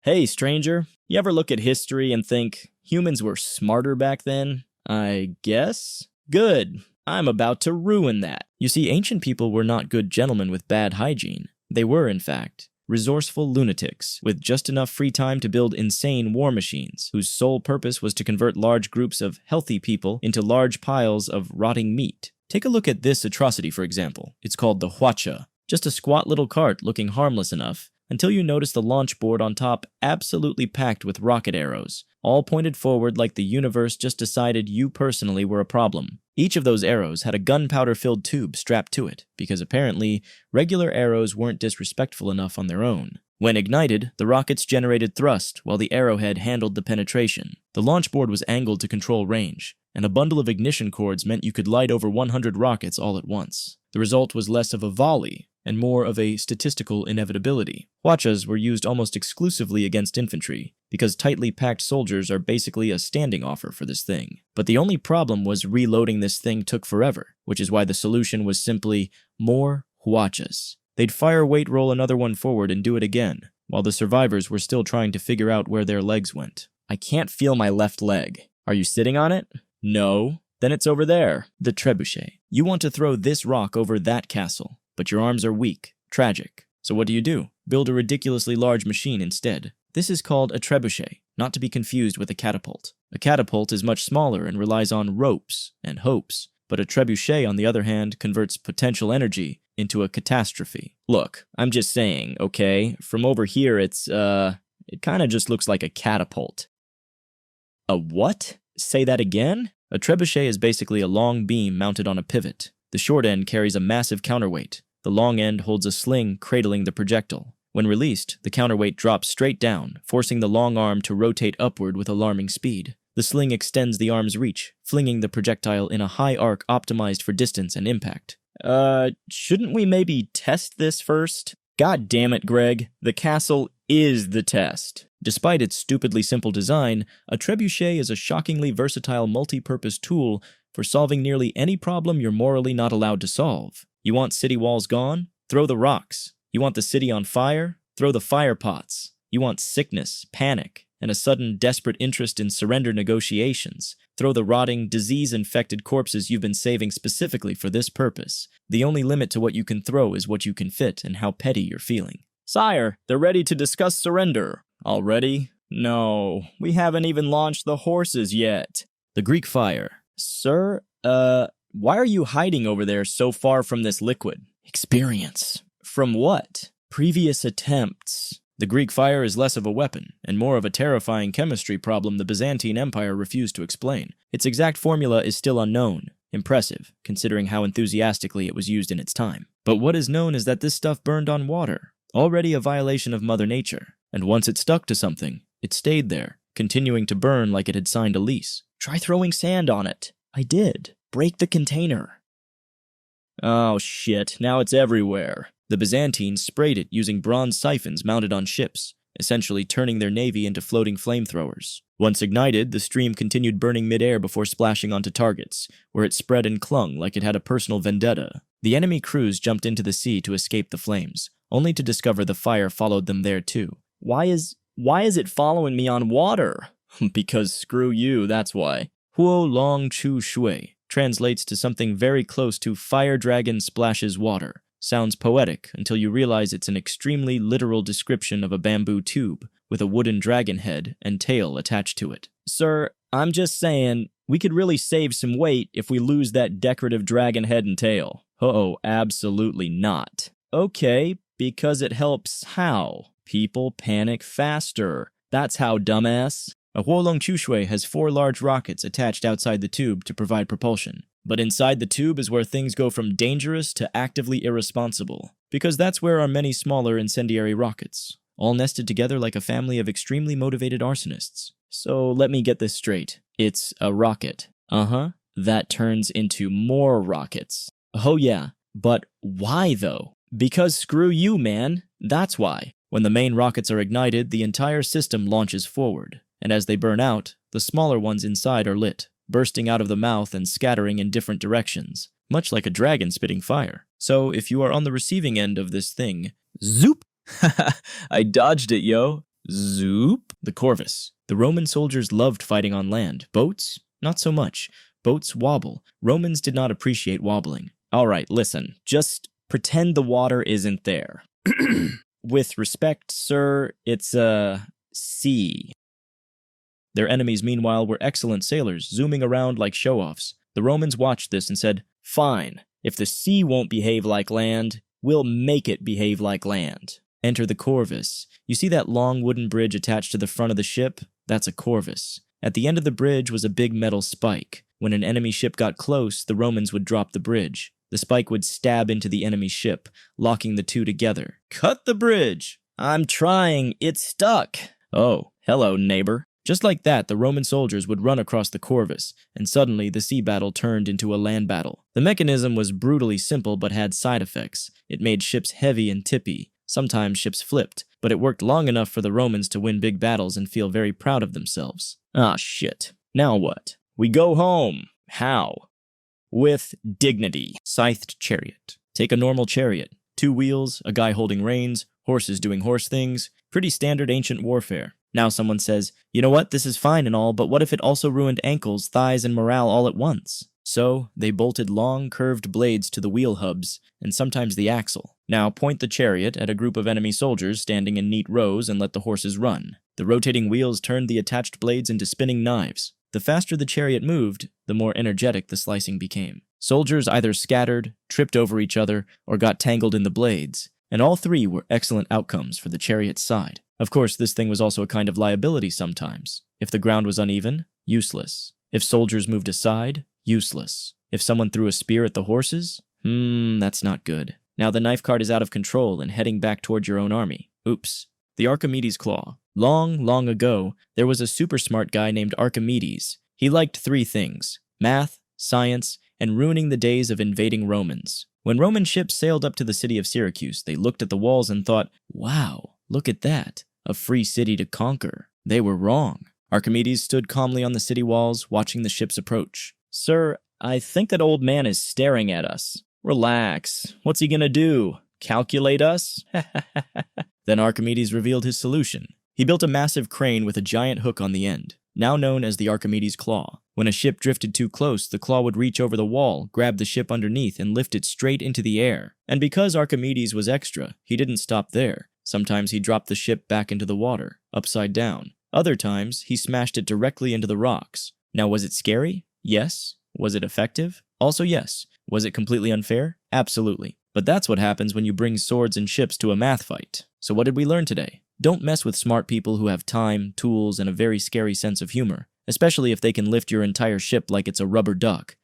Hey, stranger, you ever look at history and think humans were smarter back then? I guess? Good. I'm about to ruin that. You see, ancient people were not good gentlemen with bad hygiene. They were, in fact, resourceful lunatics with just enough free time to build insane war machines, whose sole purpose was to convert large groups of healthy people into large piles of rotting meat. Take a look at this atrocity, for example. It's called the Hwacha. Just a squat little cart looking harmless enough, until you notice the launch board on top absolutely packed with rocket arrows, all pointed forward like the universe just decided you personally were a problem. Each of those arrows had a gunpowder-filled tube strapped to it, because apparently, regular arrows weren't disrespectful enough on their own. When ignited, the rockets generated thrust, while the arrowhead handled the penetration. The launch board was angled to control range, and a bundle of ignition cords meant you could light over 100 rockets all at once. The result was less of a volley, and more of a statistical inevitability. Hwachas were used almost exclusively against infantry, because tightly packed soldiers are basically a standing offer for this thing. But the only problem was reloading this thing took forever, which is why the solution was simply more Hwachas. They'd fire weight roll another one forward and do it again, while the survivors were still trying to figure out where their legs went. I can't feel my left leg. Are you sitting on it? No. Then it's over there. The trebuchet. You want to throw this rock over that castle, but your arms are weak. Tragic. So what do? Build a ridiculously large machine instead. This is called a trebuchet, not to be confused with a catapult. A catapult is much smaller and relies on ropes and hopes, but a trebuchet, on the other hand, converts potential energy into a catastrophe. Look, I'm just saying, okay? From over here, it kinda just looks like a catapult. A what? Say that again? A trebuchet is basically a long beam mounted on a pivot. The short end carries a massive counterweight. The long end holds a sling cradling the projectile. When released, the counterweight drops straight down, forcing the long arm to rotate upward with alarming speed. The sling extends the arm's reach, flinging the projectile in a high arc optimized for distance and impact. Shouldn't we maybe test this first? God damn it, Greg. The castle is the test. Despite its stupidly simple design, a trebuchet is a shockingly versatile multi-purpose tool for solving nearly any problem you're morally not allowed to solve. You want city walls gone? Throw the rocks. You want the city on fire? Throw the fire pots. You want sickness, panic, and a sudden desperate interest in surrender negotiations? Throw the rotting, disease-infected corpses you've been saving specifically for this purpose. The only limit to what you can throw is what you can fit and how petty you're feeling. Sire, they're ready to discuss surrender. Already? No, we haven't even launched the horses yet. The Greek fire. Sir, why are you hiding over there so far from this liquid? Experience. From what? Previous attempts. The Greek fire is less of a weapon, and more of a terrifying chemistry problem the Byzantine Empire refused to explain. Its exact formula is still unknown. Impressive, considering how enthusiastically it was used in its time. But what is known is that this stuff burned on water, already a violation of Mother Nature. And once it stuck to something, it stayed there, continuing to burn like it had signed a lease. Try throwing sand on it. I did. Break the container. Oh shit, now it's everywhere. The Byzantines sprayed it using bronze siphons mounted on ships, essentially turning their navy into floating flamethrowers. Once ignited, the stream continued burning midair before splashing onto targets, where it spread and clung like it had a personal vendetta. The enemy crews jumped into the sea to escape the flames, only to discover the fire followed them there too. Why is it following me on water? Because screw you, that's why. Huo Long Chu Shui translates to something very close to fire dragon splashes water. Sounds poetic until you realize it's an extremely literal description of a bamboo tube with a wooden dragon head and tail attached to it. Sir, I'm just saying, we could really save some weight if we lose that decorative dragon head and tail. Oh, absolutely not. Okay, because it helps how? People panic faster. That's how, dumbass. A Huolong Chushui has 4 large rockets attached outside the tube to provide propulsion. But inside the tube is where things go from dangerous to actively irresponsible, because that's where are many smaller incendiary rockets, all nested together like a family of extremely motivated arsonists. So let me get this straight. It's a rocket. That turns into more rockets. Oh yeah, but why though? Because screw you, man. That's why. When the main rockets are ignited, the entire system launches forward, and as they burn out, the smaller ones inside are lit, bursting out of the mouth and scattering in different directions, much like a dragon spitting fire. So if you are on the receiving end of this thing, zoop! I dodged it, yo. Zoop. The Corvus. The Roman soldiers loved fighting on land. Boats? Not so much. Boats wobble. Romans did not appreciate wobbling. All right, listen. Just pretend the water isn't there. With respect, sir, it's a sea. Their enemies, meanwhile, were excellent sailors, zooming around like show-offs. The Romans watched this and said, "Fine, if the sea won't behave like land, we'll make it behave like land." Enter the Corvus. You see that long wooden bridge attached to the front of the ship? That's a Corvus. At the end of the bridge was a big metal spike. When an enemy ship got close, the Romans would drop the bridge. The spike would stab into the enemy ship, locking the two together. "Cut the bridge!" "I'm trying, it's stuck." "Oh, hello, neighbor." Just like that, the Roman soldiers would run across the Corvus, and suddenly the sea battle turned into a land battle. The mechanism was brutally simple but had side effects. It made ships heavy and tippy. Sometimes ships flipped, but it worked long enough for the Romans to win big battles and feel very proud of themselves. Ah, shit. Now what? We go home. How? With dignity. Scythed chariot. Take a normal chariot. 2 wheels, a guy holding reins, horses doing horse things. Pretty standard ancient warfare. Now someone says, "You know what, this is fine and all, but what if it also ruined ankles, thighs, and morale all at once?" So, they bolted long, curved blades to the wheel hubs, and sometimes the axle. Now point the chariot at a group of enemy soldiers standing in neat rows and let the horses run. The rotating wheels turned the attached blades into spinning knives. The faster the chariot moved, the more energetic the slicing became. Soldiers either scattered, tripped over each other, or got tangled in the blades, and all 3 were excellent outcomes for the chariot's side. Of course, this thing was also a kind of liability sometimes. If the ground was uneven, useless. If soldiers moved aside, useless. If someone threw a spear at the horses, that's not good. Now the knife cart is out of control and heading back toward your own army. Oops. The Archimedes claw. Long, long ago, there was a super smart guy named Archimedes. He liked 3 things: math, science, and ruining the days of invading Romans. When Roman ships sailed up to the city of Syracuse, they looked at the walls and thought, "Wow, look at that. A free city to conquer." They were wrong. Archimedes stood calmly on the city walls, watching the ships approach. "Sir, I think that old man is staring at us." "Relax. What's he gonna do? Calculate us?" Then Archimedes revealed his solution. He built a massive crane with a giant hook on the end, now known as the Archimedes claw. When a ship drifted too close, the claw would reach over the wall, grab the ship underneath, and lift it straight into the air. And because Archimedes was extra, he didn't stop there. Sometimes he dropped the ship back into the water, upside down. Other times, he smashed it directly into the rocks. Now, was it scary? Yes. Was it effective? Also yes. Was it completely unfair? Absolutely. But that's what happens when you bring swords and ships to a math fight. So what did we learn today? Don't mess with smart people who have time, tools, and a very scary sense of humor, especially if they can lift your entire ship like it's a rubber duck.